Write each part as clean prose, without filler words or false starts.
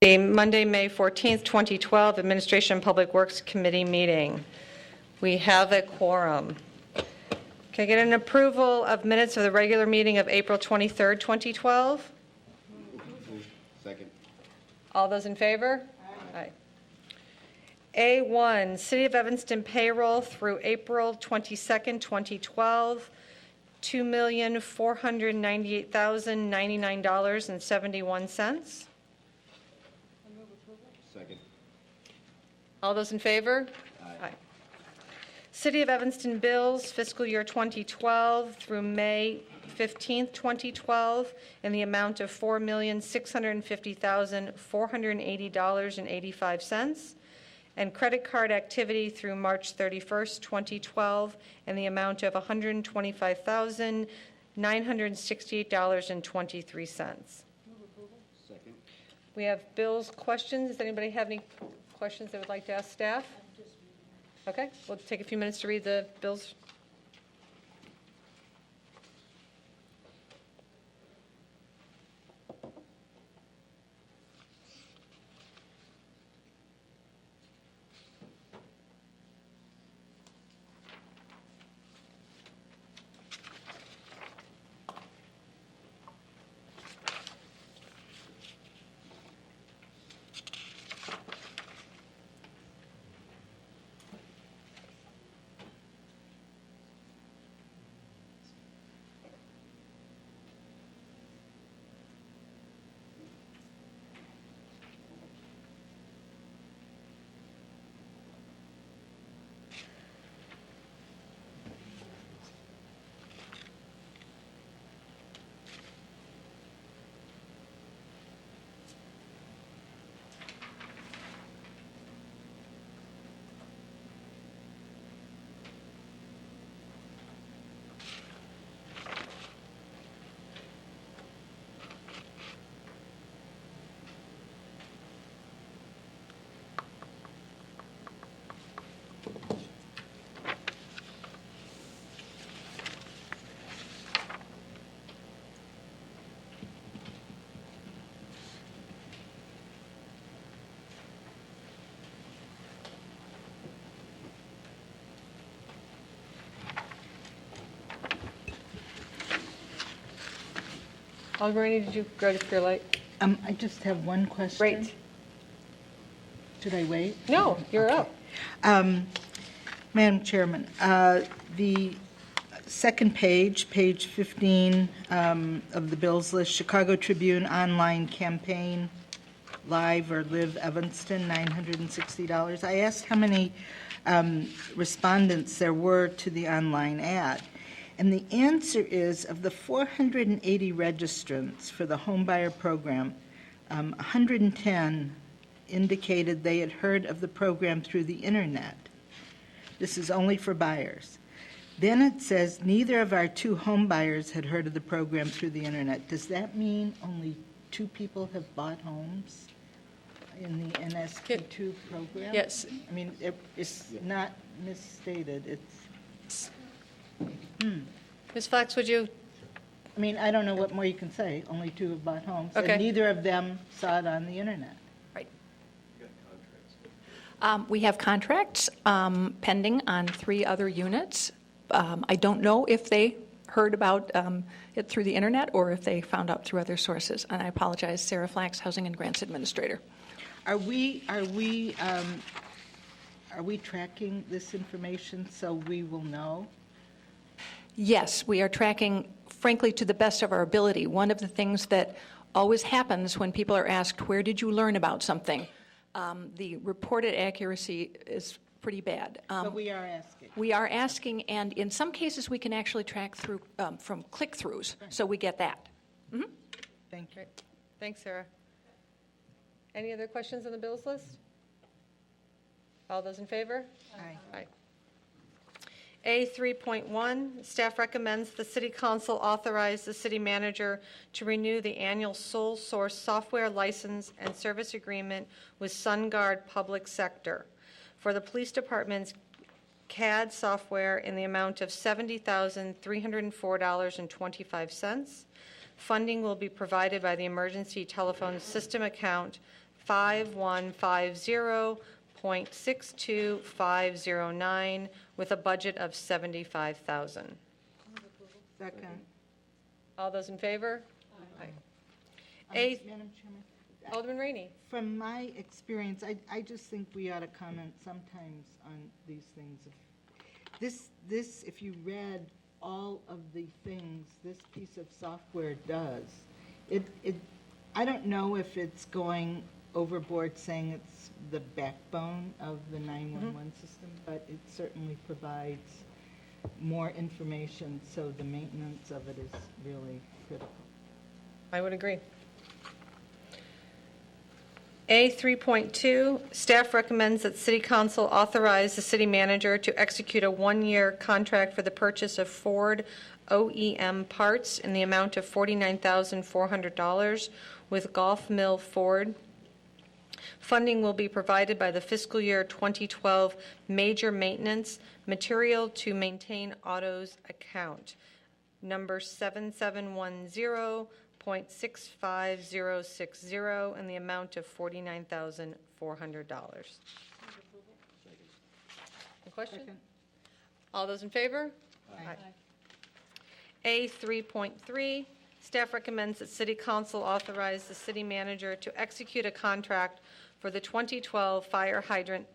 The Monday, May 14th, 2012 Administration and Public Works Committee meeting. We have a quorum. Can I get an approval of minutes of the regular meeting of April 23rd, 2012? Second. All those in favor? Aye. A1, City of Evanston payroll through April 22nd, 2012, $2,498,099.71. Second. All those in favor? Aye. City of Evanston bills fiscal year 2012 through May 15th, 2012, in the amount of $4,650,480.85, and credit card activity through March 31st, 2012, in the amount of $125,968.23. Second. We have bills, questions. Does anybody have any questions they would like to ask staff? Okay, we'll take a few minutes to read the bills. Alvarini, did you go to your light? I just have one question. Great. Should I wait? No, you're up. Madam Chairman, the second page, page 15 of the bills list, Chicago Tribune online campaign, live or live Evanston, $960. I asked how many respondents there were to the online ad. And the answer is, of the 480 registrants for the homebuyer program, 110 indicated they had heard of the program through the internet. This is only for buyers. Then it says neither of our two homebuyers had heard of the program through the internet. Does that mean only 2 people have bought homes in the NSP2 program? Yes. I mean, it's not misstated. It's Ms. Fox, would you? I mean, I don't know what more you can say. Only 2 have bought homes. Okay. And neither of them saw it on the internet. Right. We have contracts pending on 3 other units. I don't know if they heard about it through the internet or if they found out through other sources. And I apologize, Sarah Flax, Housing and Grants Administrator. Are we tracking this information so we will know? Yes, we are tracking, frankly, to the best of our ability. One of the things that always happens when people are asked, where did you learn about something? The reported accuracy is pretty bad. But we are asking. We are asking, and in some cases, we can actually track through from click-throughs, so we get that. Mm-hmm. Thank you. Great. Thanks, Sarah. Any other questions on the bills list? All those in favor? Aye. Aye. A3.1, staff recommends the City Council authorize the city manager to renew the annual sole source software license and service agreement with SunGuard Public Sector for the police department's CAD software in the amount of $70,304.25. Funding will be provided by the emergency telephone system account 5150.62509 with a budget of $75,000. Second. All those in favor? Aye. A, Madam Chairman, Alderman Rainey. from my experience, I just think we ought to comment sometimes on these things. This, if you read all of the things this piece of software does, I don't know if it's going overboard saying it's the backbone of the 911 system, but it certainly provides more information, so the maintenance of it is really critical. I would agree. A 3.2, staff recommends that City Council authorize the city manager to execute a one-year contract for the purchase of Ford OEM parts in the amount of $49,400 with Golf Mill Ford. Funding will be provided by the fiscal year 2012 Major Maintenance Material to Maintain Autos account, number 7710.65060, in the amount of $49,400. Any question? Second. All those in favor? Aye. A 3.3, staff recommends that City Council authorize the city manager to execute a contract for the 2012 fire hydrant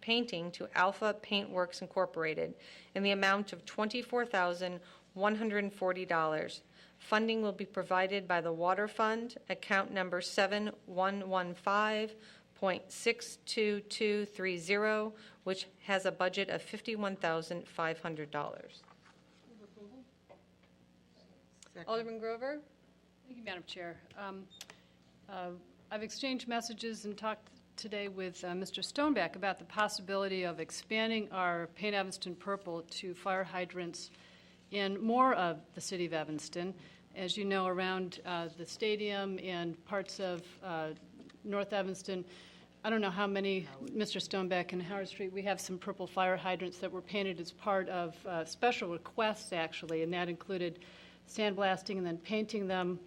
painting to Alpha Paintworks Incorporated in the amount of $24,140. Funding will be provided by the Water Fund, account number 7115.62230, which has a budget of $51,500. Alderman Grover? Thank you, Madam Chair. I've exchanged messages and talked today with Mr. Stoneback about the possibility of expanding our Paint Evanston Purple to fire hydrants in more of the city of Evanston. As you know, around the stadium and parts of North Evanston, I don't know how many, Mr. Stoneback and Howard Street, we have some purple fire hydrants that were painted as part of special requests, actually, and that included sandblasting and then painting them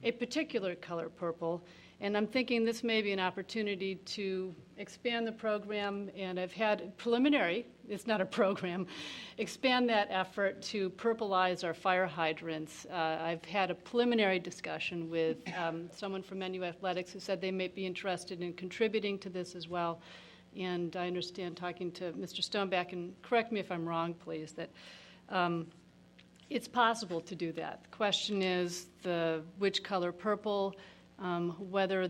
a particular color purple. And I'm thinking this may be an opportunity to expand the program, and I've had preliminary, it's not a program, expand that effort to purplize our fire hydrants. I've had a preliminary discussion with someone from NU Athletics who said they may be interested in contributing to this as well. And I understand, talking to Mr. Stoneback, and correct me if I'm wrong, please, that it's possible to do that. The question is which color purple, whether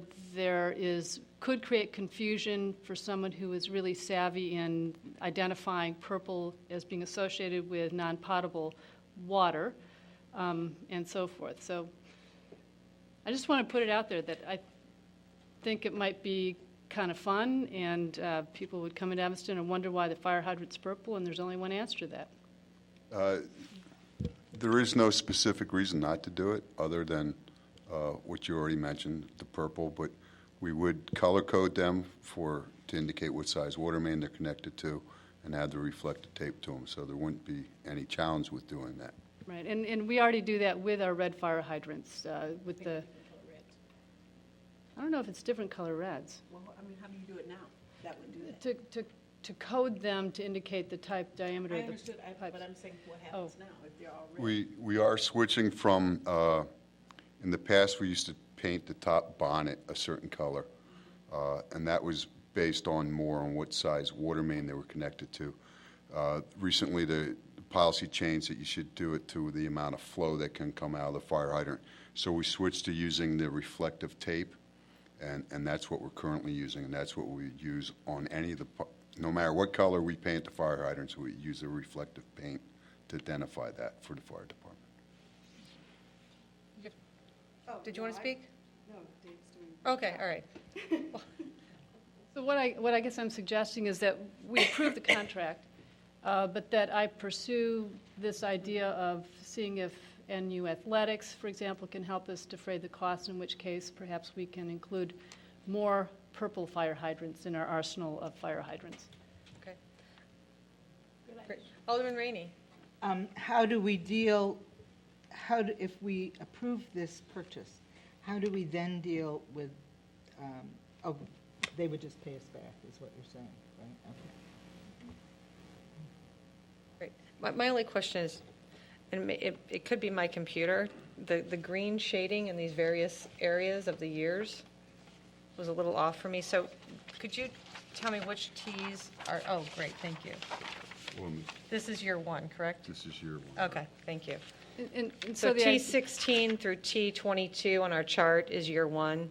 could create confusion for someone who is really savvy in identifying purple as being associated with non-potable water, and so forth. So I just want to put it out there that I think it might be kind of fun, and people would come into Evanston and wonder why the fire hydrant's purple, and there's only one answer to that. There is no specific reason not to do it, other than what you already mentioned, the purple, but we would color code them to indicate what size water main they're connected to and add the reflective tape to them, so there wouldn't be any challenge with doing that. Right, and we already do that with our red fire hydrants, with the, I don't know if it's different color reds. Well, I mean, how do you do it now? That would do that. To code them to indicate the type, diameter I of the understood, pipes. but I'm saying what happens now if they're all red? We are switching from, in the past, we used to paint the top bonnet a certain color, and that was based more on what size water main they were connected to. Recently, the policy changed that you should do it to the amount of flow that can come out of the fire hydrant. So we switched to using the reflective tape, and that's what we're currently using, and that's what we use on any of the, no matter what color we paint the fire hydrants, we use a reflective paint to identify that for the fire department. Did you want to speak? No, Dave's doing. Okay, all right. So what I guess I'm suggesting is that we approve the contract, but that I pursue this idea of seeing if NU Athletics, for example, can help us defray the cost, in which case perhaps we can include more purple fire hydrants in our arsenal of fire hydrants. Okay. Great. Alderman Rainey? How do we deal, if we approve this purchase, how do we then deal with Oh, they would just pay us back, is what you're saying, right? Okay. Great. My only question is, and it could be my computer, the green shading in these various areas of the years was a little off for me. So could you tell me which Ts are, oh, great, thank you. This is year one, correct? This is year one. Okay, thank you. And So the T16 through T22 on our chart is year one.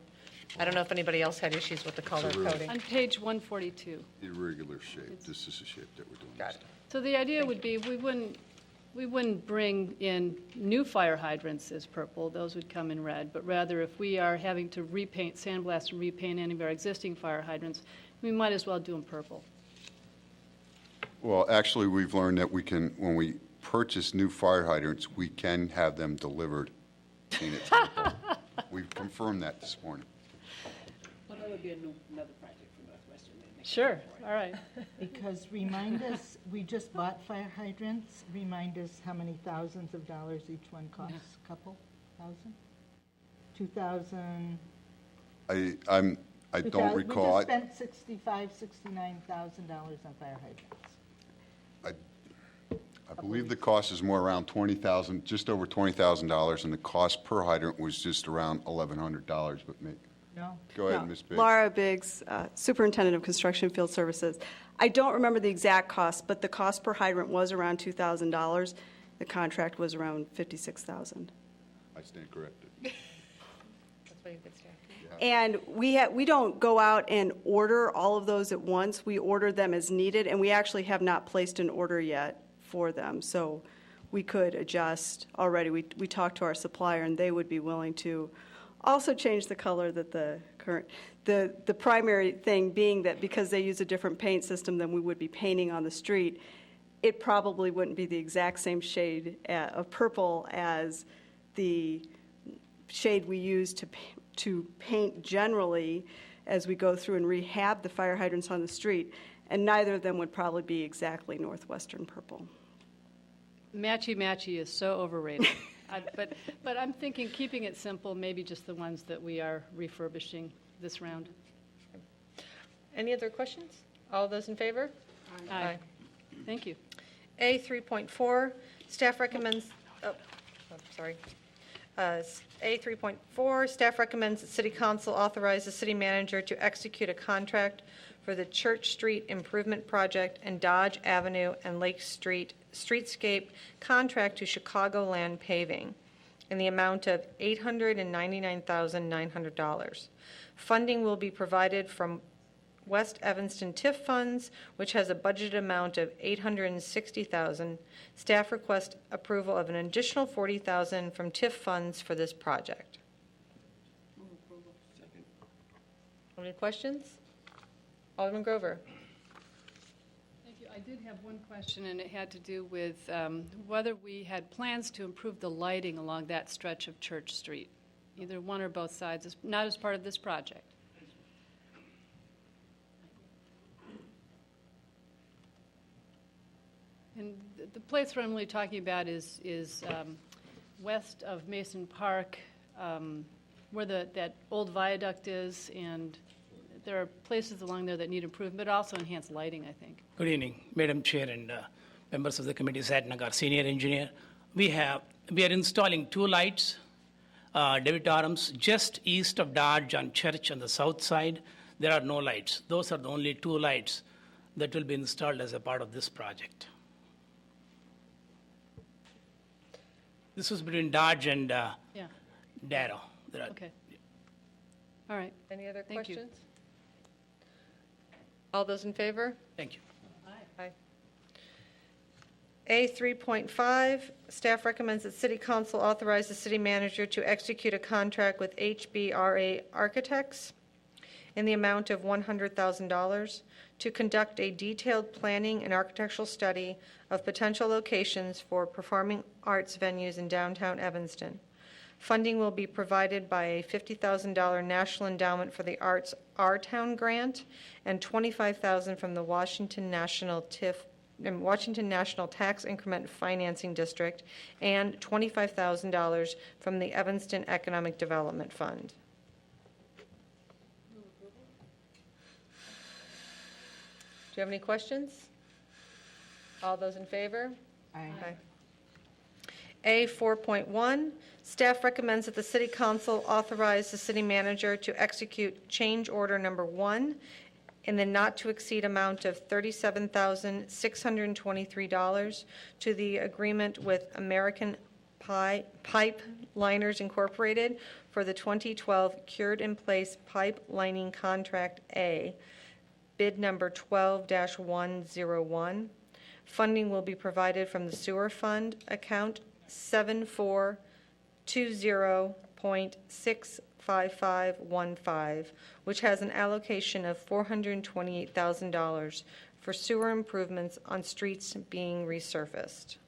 I don't know if anybody else had issues with the color So really- coding. On page 142. Irregular shape. This is the shape that we're doing. Got this it. So the idea would be, we wouldn't bring in new fire hydrants as purple, those would come in red, but rather if we are having to repaint, sandblast and repaint any of our existing fire hydrants, we might as well do them purple. Well, actually, we've learned that we can, when we purchase new fire hydrants, we can have them delivered painted purple. We've confirmed that this morning. Well, that would be another project for Northwestern. They'd make Sure, it for it. all right. Because remind us, we just bought fire hydrants. Remind us how many thousands of dollars each one costs? Couple thousand? 2,000? I don't recall. We just spent $65,000, $69,000 on fire hydrants. I believe the cost is more around $20,000, just over $20,000, and the cost per hydrant was just around $1,100, but No? go ahead, No. Ms. Biggs. Laura Biggs, Superintendent of Construction Field Services. I don't remember the exact cost, but the cost per hydrant was around $2,000. The contract was around $56,000. I stand corrected. That's why you get staff. And we don't go out and order all of those at once. We order them as needed, and we actually have not placed an order yet for them. So we could adjust already. We talked to our supplier, and they would be willing to also change the color that the current, the primary thing being that because they use a different paint system than we would be painting on the street, it probably wouldn't be the exact same shade of purple as the shade we use to paint generally as we go through and rehab the fire hydrants on the street, and neither of them would probably be exactly Northwestern purple. Matchy-matchy is so overrated. But I'm thinking, keeping it simple, maybe just the ones that we are refurbishing this round. Any other questions? All those in favor? Aye. Thank you. A 3.4, staff recommends, sorry. A 3.4, staff recommends that City Council authorize the city manager to execute a contract for the Church Street Improvement Project and Dodge Avenue and Lake Street Streetscape contract to Chicagoland Paving in the amount of $899,900. Funding will be provided from West Evanston TIF funds, which has a budgeted amount of $860,000. Staff request approval of an additional $40,000 from TIF funds for this project. Second. Any questions? Alderman Grover. Thank you. I did have one question, and it had to do with whether we had plans to improve the lighting along that stretch of Church Street, either one or both sides, not as part of this project. And the place where I'm really talking about is west of Mason Park, where that old viaduct is, and there are places along there that need improvement, but also enhanced lighting, I think. Good evening, Madam Chair and members of the committee, Zad Nagar, Senior Engineer. We are installing two lights, David Arms, just east of Dodge on Church on the south side. There are no lights. Those are the only two lights that will be installed as a part of this project. This is between Dodge and Yeah, Darrow. okay. All right. Any other Thank you. questions? All those in favor? Thank you. Aye. A 3.5, staff recommends that City Council authorize the city manager to execute a contract with HBRA Architects in the amount of $100,000 to conduct a detailed planning and architectural study of potential locations for performing arts venues in downtown Evanston. Funding will be provided by a $50,000 National Endowment for the Arts Our Town grant and $25,000 from the Washington National Tax Increment Financing District and $25,000 from the Evanston Economic Development Fund. you have any questions? All those in favor? Aye. A 4.1, staff recommends that the city council authorize the city manager to execute change order number 1 in the not-to-exceed amount of $37,623 to the agreement with American Pipe Liners Incorporated for the 2012 Cured-in-Place Pipe Lining Contract A, bid number 12-101. Funding will be provided from the sewer fund account 7420.65515, which has an allocation of $428,000 for sewer improvements on streets being resurfaced.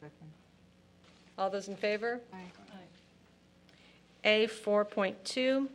Second. All those in favor? Aye. A 4.2,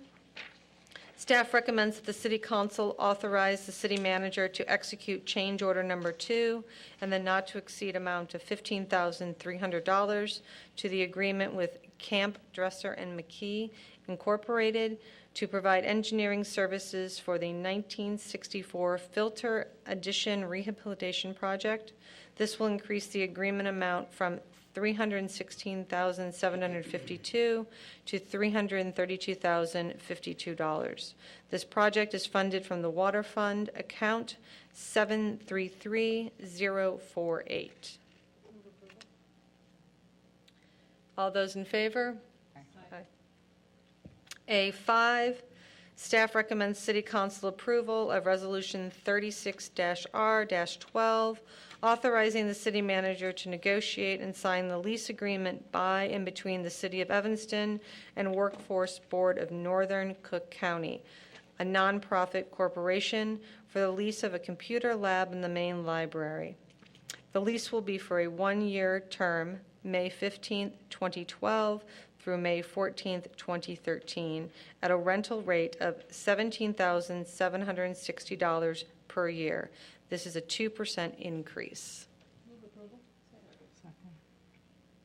staff recommends that the city council authorize the city manager to execute change order number 2 and the not-to-exceed amount of $15,300 to the agreement with Camp Dresser and McKee Incorporated to provide engineering services for the 1964 Filter Addition Rehabilitation Project. This will increase the agreement amount from $316,752 to $332,052. This project is funded from the Water Fund account 733048. All those in favor? Aye. A5, staff recommends city council approval of resolution 36-R-12, authorizing the city manager to negotiate and sign the lease agreement by and between the City of Evanston and Workforce Board of Northern Cook County, a nonprofit corporation, for the lease of a computer lab in the main library. The lease will be for a one-year term, May 15, 2012 through May 14, 2013, at a rental rate of $17,760 per year. This is a 2% increase.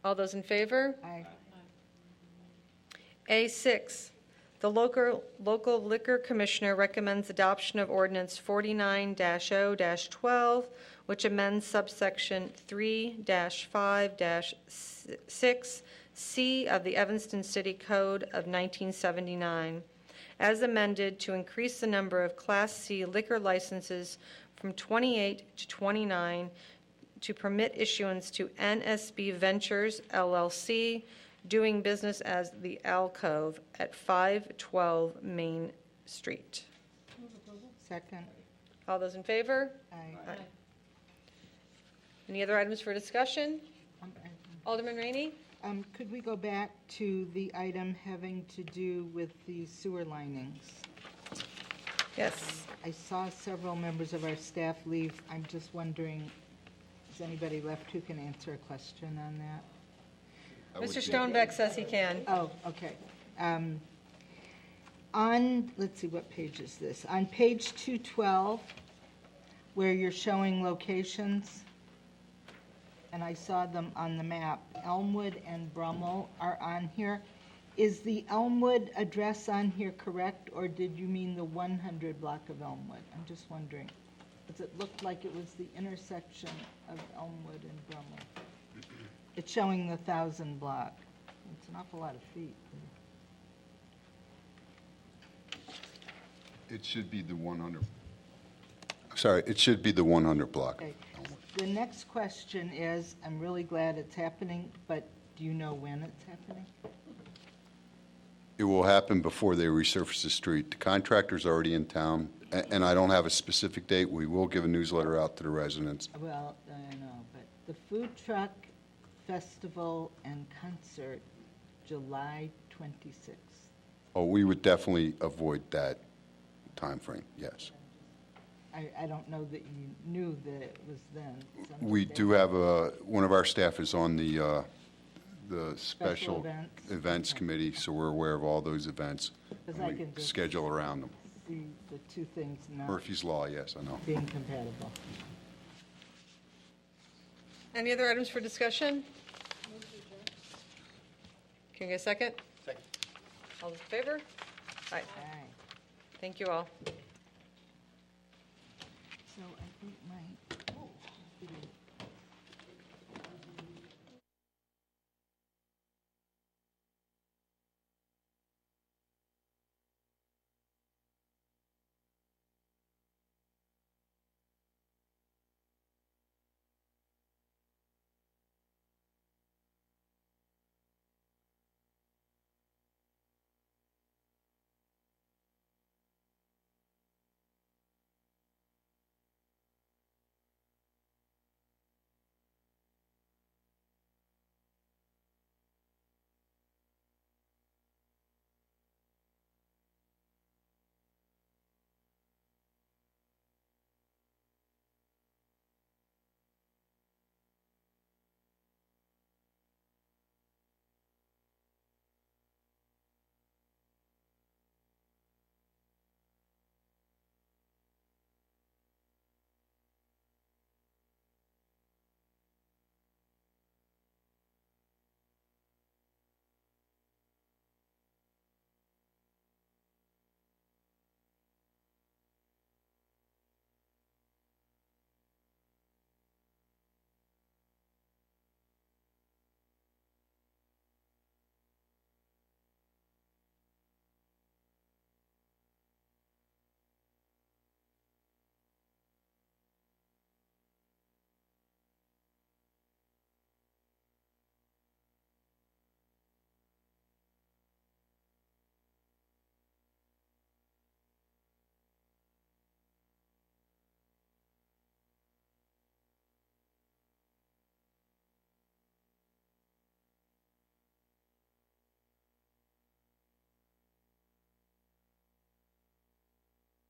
All those in favor? Aye. A6, the local liquor commissioner recommends adoption of ordinance 49-0-12, which amends subsection 3-5-6C of the Evanston City Code of 1979, as amended to increase the number of Class C liquor licenses from 28 to 29 to permit issuance to NSB Ventures LLC, doing business as the Alcove at 512 Main Street. Second. All those in favor? Aye. Any other items for discussion? Um, Alderman Rainey? Could we go back to the item having to do with the sewer linings? Yes. I saw several members of our staff leave. I'm just wondering, is anybody left who can answer a question on that? Mr. Stonebeck says he can. Oh, okay. Let's see, what page is this? On page 212, where you're showing locations, and I saw them on the map, Elmwood and Brummel are on here. Is the Elmwood address on here correct, or did you mean the 100 block of Elmwood? I'm just wondering, because it looked like it was the intersection of Elmwood and Brummel. It's showing the 1,000 block. It's an awful lot of feet. It should be the 100. Sorry, it should be the 100 block. Okay. The next question is, I'm really glad it's happening, but do you know when it's happening? It will happen before they resurface the street. The contractor's already in town, and I don't have a specific date. We will give a newsletter out to the residents. Well, I know, but the food truck festival and concert, July 26th. Oh, we would definitely avoid that timeframe, yes. I don't know that you knew that it was then. Some We days. do have one of our staff is on the special events. events committee, so we're aware of all those events. 'Cause and I we can just- schedule around them. See the two things not Murphy's Law, yes, I know. being compatible. Any other items for discussion? Can you get a second? Second. All in favor? Aye. Aye. Thank you all. Right.